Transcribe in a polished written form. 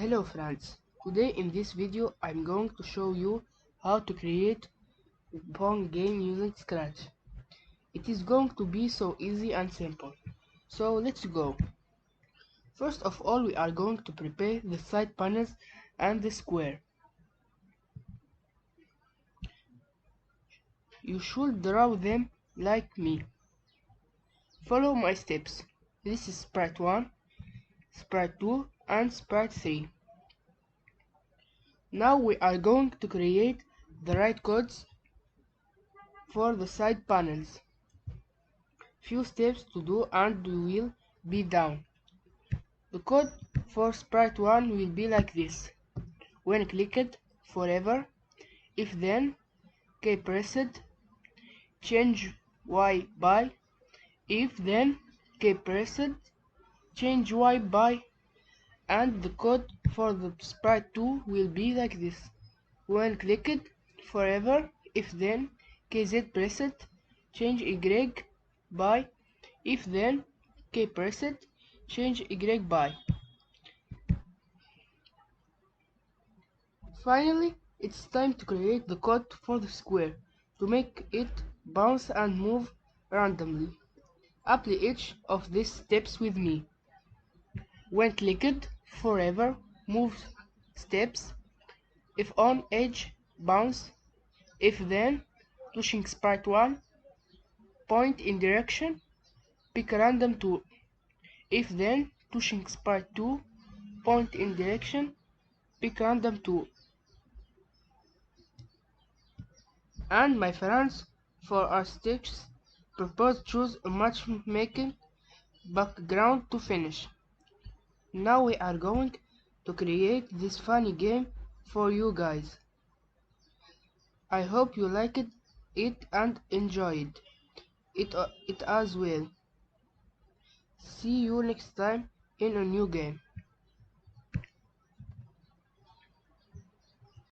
Hello friends, today in this video I'm going to show you how to create a pong game using Scratch. It is going to be so easy and simple, so let's go. First of all, we are going to prepare the side panels and the square. You should draw them like me. Follow my steps. This is sprite 1, sprite 2 and sprite 3. Now we are going to create the right codes for the side panels. Few steps to do and we will be done. The code for sprite 1 will be like this. When clicked, forever. If then, K pressed, change Y by. If then, K pressed, change Y by. And the code for the sprite 2 will be like this. When clicked, forever. If then, KZ pressed, change Y by. If then, K pressed, change Y by. Finally, it's time to create the code for the square to make it bounce and move randomly. Apply each of these steps with me. When clicked, forever, move steps. If on edge, bounce. If then, touching sprite 1, point in direction, pick random 2. If then, touching sprite 2, point in direction, pick random 2. And my friends, for our steps, propose choose a matchmaking background to finish. Now we are going to create this funny game for you guys. I hope you liked it and enjoyed it as well. See you next time in a new game.